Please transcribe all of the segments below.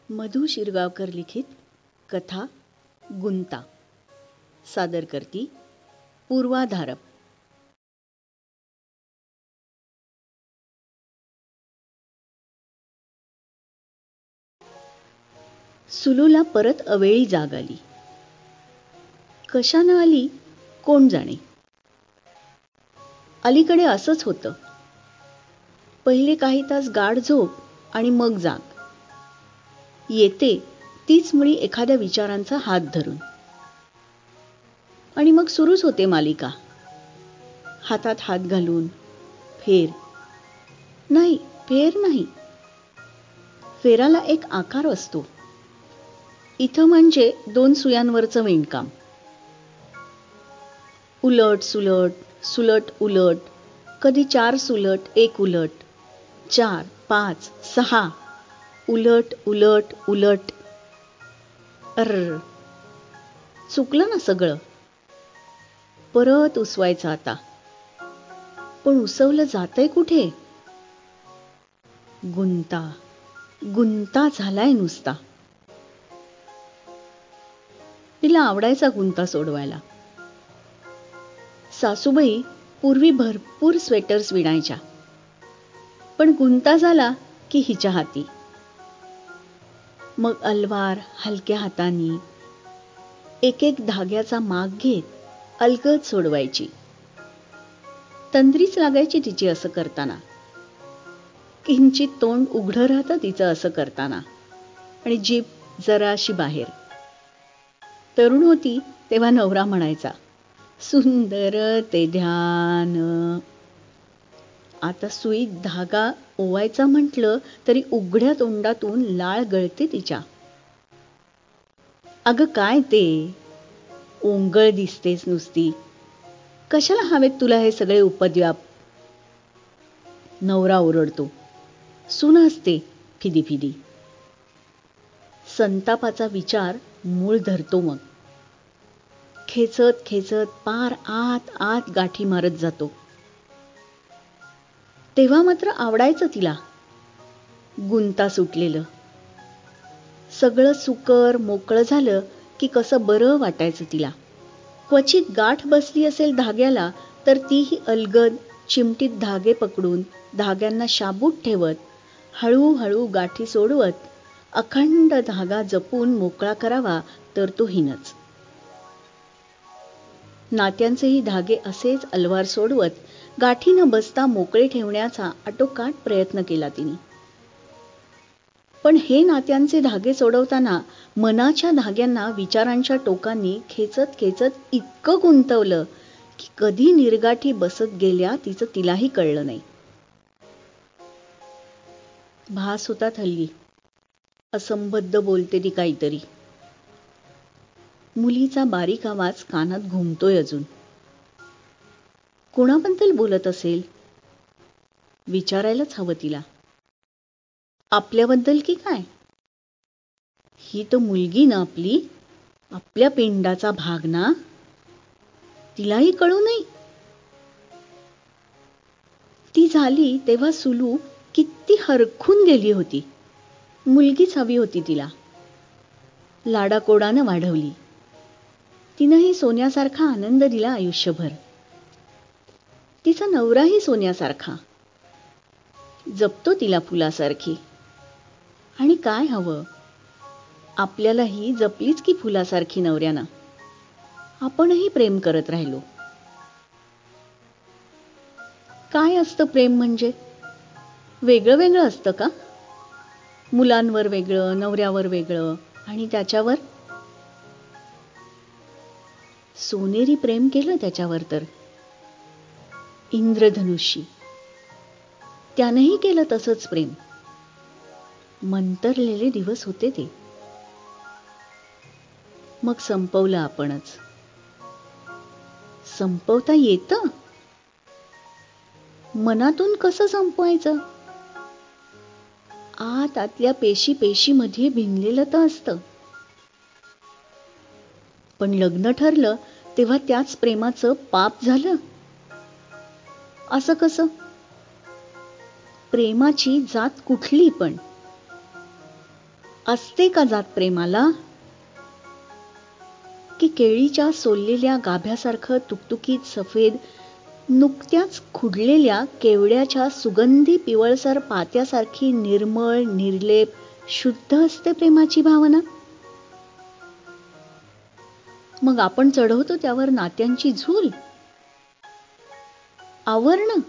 मधु शिरगावकर लिखित कथा गुंता. सादर करती पूर्वा धारप. सुलूला परत अवेळी जाग आली. कशानं आली कोण जाणे. अलीकडे असंच होतं. पहिले काही तास गाढ झोप आणि मग जाग. येते तीच मुळी एखाद्या विचारांचा हात धरून आणि मग सुरूच होते मालिका. हातात हात घालून फेर नाही. फेराला एक आकार असतो. इथं म्हणजे 2 सुयांवरचं विणकाम. उलट सुलट उलट, कधी 4 सुलट 1 उलट, 4 5 6 उलट उलट उलट. चुकलं ना सगळं. परत उसवायचं आता. पण उसवलं जातंय कुठे. गुंता झालाय नुसता. तिला आवडायचा गुंता सोडवायला. सासूबाई पूर्वी भरपूर स्वेटर्स विणायच्या, पण गुंता झाला की हिच्या हाती. मग अलवार हलक्या हातांनी एक धाग्याचा माग घेत अलगद सोडवायची. तंद्रीच लागायची तिची असं करताना. किंचित तोंड उघडं राहतं तिचं असं करताना आणि जीभ जराशी बाहेर. तरुण होती तेव्हा नवरा म्हणायचा, सुंदर ते ध्यान. आता सुईत धागा ओवायचा म्हटलं तरी उघड्या तोंडातून लाळ गळते तिच्या. अगं काय ते, ओंगळ दिसतेस नुसती. कशाला हवेत तुला हे सगळे उपद्व्याप. नवरा ओरडतो. सून असते फिदी. संतापाचा विचार मूळ धरतो. मग खेचत पार आत गाठी मारत जातो. तेव्हा मात्र आवडायचं तिला गुंता सुटलेलं. सगळं सुकर मोकळं झालं की कसं बरं वाटायचं तिला. क्वचित गाठ बसली असेल धाग्याला तर तीही अलगद चिमटीत धागे पकडून धाग्यांना शाबूत ठेवत हळूहळू गाठी सोडवत अखंड धागा जपून मोकळा करावा तर तो हिनच. नात्यांचेही धागे असेच अलवार सोडवत गाठी न बसता मोकळे ठेवण्याचा आटोकाट प्रयत्न केला तिने. पण हे नात्यांचे धागे सोडवताना मनाच्या धाग्यांना विचारांच्या टोकांनी खेचत इतकं गुंतवलं की कधी निर्गाठी बसत गेल्या तिचं तिलाही कळलं नाही. भास होतात हल्ली. असंबद्ध बोलते ती काहीतरी. मुलीचा बारीक आवाज कानात घुमतोय अजून. कोणाबद्दल बोलत असेल विचारायलाच हवं तिला. आपल्याबद्दल की काय. ही तर मुलगी ना आपली, आपल्या पिंडाचा भाग ना. तिलाही कळू नये. ती झाली तेव्हा सुलू किती हरखून गेली होती. मुलगीच हवी होती तिला. लाडाकोडानं वाढवली. तिनंही सोन्यासारखा आनंद दिला आयुष्यभर. तिचा नवराही सोन्यासारखा जपतो तिला फुलासारखी. आणि काय हवं, आपल्यालाही जपलीच की फुलासारखी नवऱ्यानं. आपणही प्रेम करत राहिलो. काय असतं प्रेम म्हणजे. वेगळं असतं का. मुलांवर वेगळं, नवऱ्यावर वेगळं आणि त्याच्यावर सोनेरी प्रेम केलं त्याच्यावर तर. इंद्रधनुष्य त्यानंही केलं तसंच प्रेम. मंतरलेले दिवस होते ते. मग संपवलं आपणच. संपवता येतं. मनातून कसं संपवायचं. आतल्या पेशीमध्ये भिनलेलं तर असतं. पण लग्न ठरलं तेव्हा त्याच प्रेमाचं पाप झालं. असं कसं. प्रेमाची जात कुठली पण असते का जात प्रेमाला? की केळीच्या सोललेल्या गाभ्यासारखं तुकतुकीत सफेद, नुकत्याच खुडलेल्या केवड्याच्या सुगंधी पिवळसर पात्यासारखी निर्मळ, निर्लेप, शुद्ध असते प्रेमाची भावना? मग आपण चढवतो त्यावर नात्यांची झूल, आवरण,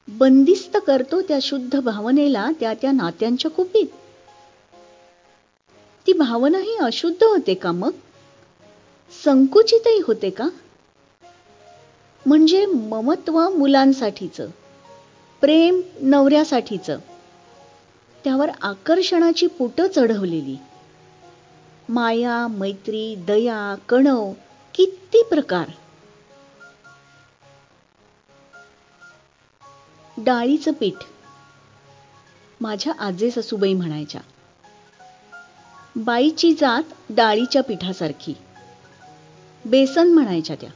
बंदिस्त करतो त्या शुद्ध भावनेला त्या नात्यांच्या कुपीत. ती भावनाही अशुद्ध होते का मग? संकुचितही होते का? म्हणजे ममत्व मुलांसाठीचं, प्रेम नवऱ्यासाठीचं, त्यावर आकर्षणाची पुटं चढवलेली, माया, मैत्री, दया, कणव, किती प्रकार. डाळीचं पीठ माझ्या आजे सासूबाई म्हणायच्या. बाईची जात डाळीच्या पिठासारखी. बेसन म्हणायच्या त्या.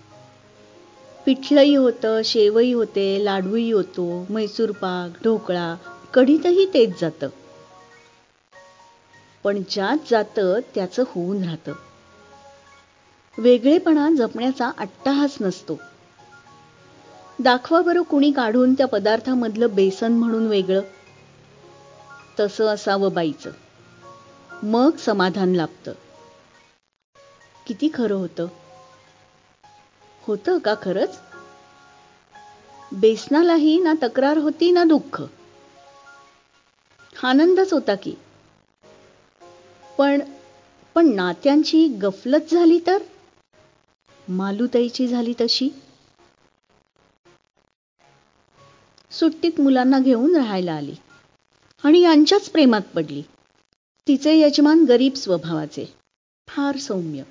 पिठलंही होतं, शेवही होते, लाडूही होतो, मैसूर पाक, ढोकळा, कढीतही तेच जातं. पण ज्यात जातं त्याचं होऊन राहतं. वेगळेपणा जपण्याचा अट्टाहास नसतो. दाखवा बरं कुणी काढून त्या पदार्थामधलं बेसन म्हणून वेगळं. तसं असावं बाईचं, मग समाधान लाभतं. किती खरं होतं? होतं का खरंच? बेसनालाही ना तक्रार होती ना दुःख, आनंदच होता की. पण नात्यांची गफलत झाली तर? मालूताईची झाली तशी. सुट्टीत मुलांना घेऊन राहायला आली आणि यांच्याच प्रेमात पडली. तिचे यजमान गरीब स्वभावाचे, फार सौम्य.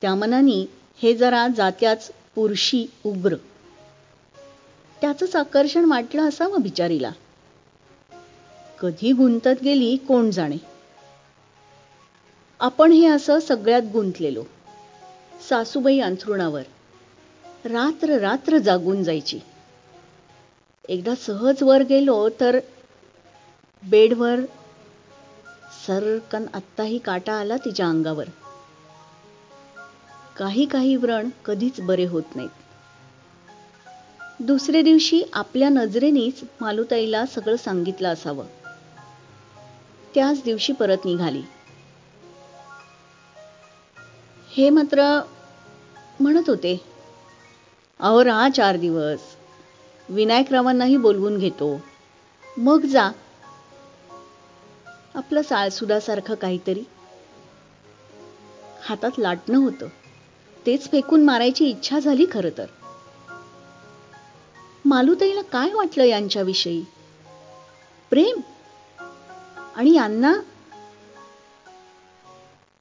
त्या मनानी हे जरा जात्याच पुरुषी उग्र. त्याचंच आकर्षण वाटलं असावं बिचारीला. कधी गुंतत गेली कोण जाणे. आपण हे असं सगळ्यात गुंतलेलो. सासूबाई अंथरुणावर रात्र रात्र जागून जायची. एकदा सहज वर गेलो तर बेडवर सरकन आत्ताही काटा आला तिच्या अंगावर. काही व्रण कधीच बरे होत नाहीत. दुसरे दिवशी आपल्या नजरेनेच मालूताईला सगळं सांगितलं असावं. त्याच दिवशी परत निघाली. हे मात्र म्हणत होते, अहो राहा 4 दिवस, विनायकरावांनाही बोलवून घेतो, मग जा. आपलं साळसुदासारखं काहीतरी. हातात लाटणं होतं, तेच फेकून मारायची इच्छा झाली खरं तर. मालूताईला काय वाटलं यांच्याविषयी? प्रेम? आणि यांना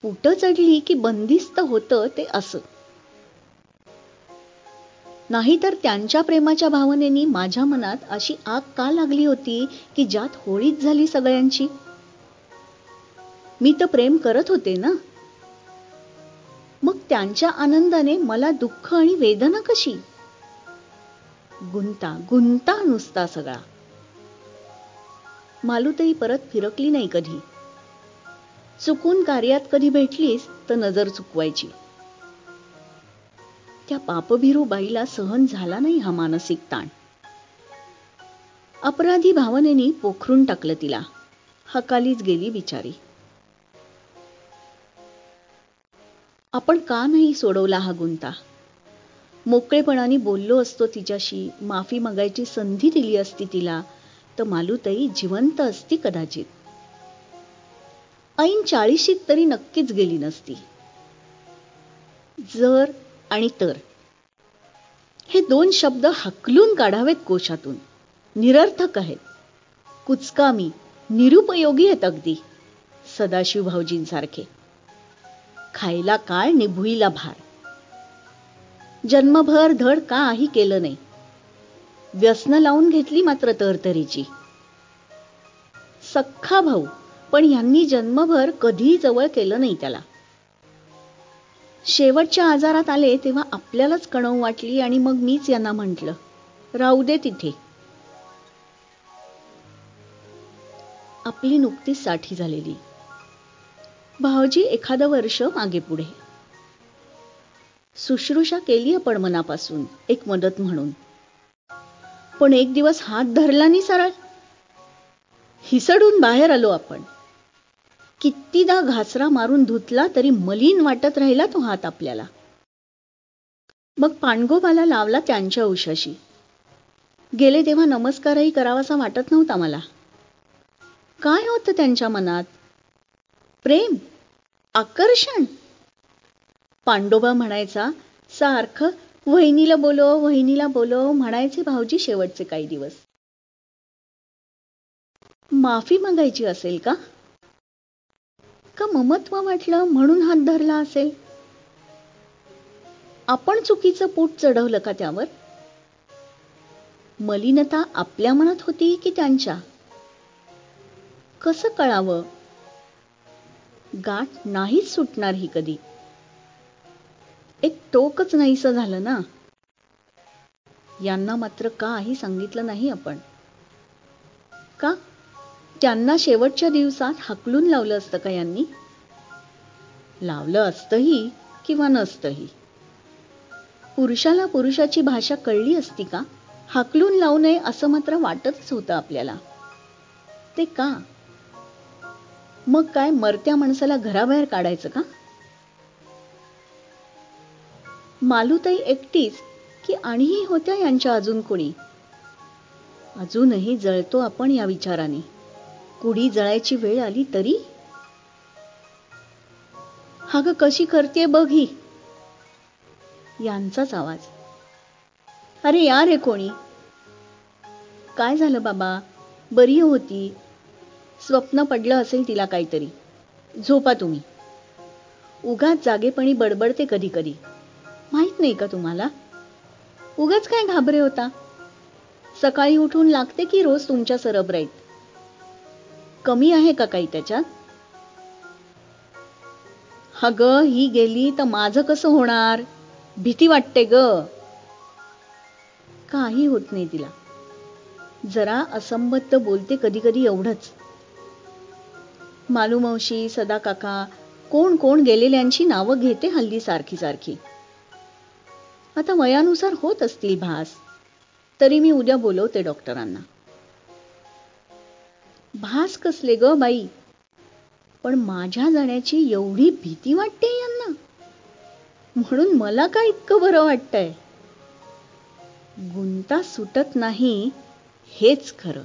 पुटं चढली की बंदिस्त होतं ते असं. नाहीतर त्यांच्या प्रेमाच्या भावनेनी माझ्या मनात अशी आग का लागली होती की ज्यात होळीच झाली सगळ्यांची. मी तर प्रेम करत होते ना. मग त्यांच्या आनंदाने मला दुःख आणि वेदना कशी? गुंता नुसता सगळा. मालूताई परत फिरकली नाही कधी. चुकून कार्यात कधी भेटलीस तर नजर चुकवायची. त्या पापभिरू बाईला सहन झाला नाही हा मानसिक ताण. अपराधी भावनेनी पोखरून टाकलं तिला. हकालीच गेली बिचारी. आपण का नाही सोडवला हा गुंता? मोकळेपणाने बोललो असतो तिच्याशी, माफी मागायची संधी दिली असती तिला, तर मालूताई जिवंत असती कदाचित. ऐन 40शीत तरी नक्कीच गेली नसती. जर आणि तर हे 2 शब्द हकलून काढावेत कोशातून. निरर्थक आहेत, कुचकामी, निरुपयोगी आहेत अगदी. सदाशिव भाऊजींसारखे. खायला काळ निभुईला भार. जन्मभर धड काही केलं नाही. व्यसन लावून घेतली मात्र तरतरीची. सख्खा भाऊ, पण ह्यांनी जन्मभर कधी जवळ केलं नाही त्याला. शेवटच्या आजारात आले तेव्हा आपल्यालाच कणव वाटली आणि मग मीच यांना म्हटलं, राहू दे तिथे. आपली नुकतीच साठी झालेली, भाऊजी एखादं वर्ष मागे पुढे. शुश्रूषा केली आपण मनापासून, एक मदत म्हणून. पण एक दिवस हात धरला नि सरळ हिसडून बाहेर आलो आपण. कितीदा घासरा मारून धुतला तरी मलिन वाटत राहिला तो हात आपल्याला. मग पांडगोबाला लावला त्यांच्या उशाशी. गेले तेव्हा नमस्कारही करावासा वाटत नव्हता मला. काय होतं त्यांच्या मनात? प्रेम? आकर्षण? पांडोबा म्हणायचा सारखं, वहिनीला बोलव, वहिनीला बोलव म्हणायचे भाऊजी शेवटचे काही दिवस. माफी मागायची असेल का? का ममत्व वाटलं म्हणून हात धरला असेल? आपण चुकीचं पूट चढवलं का त्यावर? मलिनता आपल्या मनात होती की त्यांच्या? कसं कळावं? गाठ नाहीच सुटणार ही कधी. एक टोकच नाहीसं झालं ना. यांना मात्र काही सांगितलं नाही आपण. का? त्यांना शेवटच्या दिवसात हाकलून लावलं असतं का यांनी? लावलं असतंही किंवा नसतंही. पुरुषाला पुरुषाची भाषा कळली असती का? हाकलून लावू नये असं मात्र वाटतच होतं आपल्याला. ते का? मग काय मरत्या माणसाला घराबाहेर काढायचं का? मालूताई एकटीच की आणिही होत्या यांच्या अजून कोणी? अजूनही जळतो आपण या विचाराने. कुडी जळायची वेळ आली तरी? हा ग कशी करते बघ ही. यांचाच आवाज. अरे या रे कोणी. काय झालं बाबा? बरी होती. स्वप्न पडलं असेल तिला काहीतरी. झोपा तुम्ही. उगाच जागेपणी बडबडते कधी कधी. माहित नाही का तुम्हाला? उगाच काय घाबरे होता? सकाळी उठून लागते की रोज तुमच्या सरबराईत. कमी आहे का काही त्याच्यात? हा ग ही गेली तर माझं कसं होणार? भीती वाटते ग. काही होत नाही तिला. जरा असंबद्ध बोलते कधी कधी एवढंच. मालूमावशी, सदा काका, कोण कोण गेलेल्यांची नावं घेते हल्ली सारखी सारखी. आता वयानुसार होत असतील भास. तरी मी उद्या बोलवते डॉक्टरांना. भास कसले ग बाई? पण माझ्या जाण्याची एवढी भीती वाटते यांना. म्हणून मला काय इतकं बरं वाटतंय. गुंता सुटत नाही हेच खरं.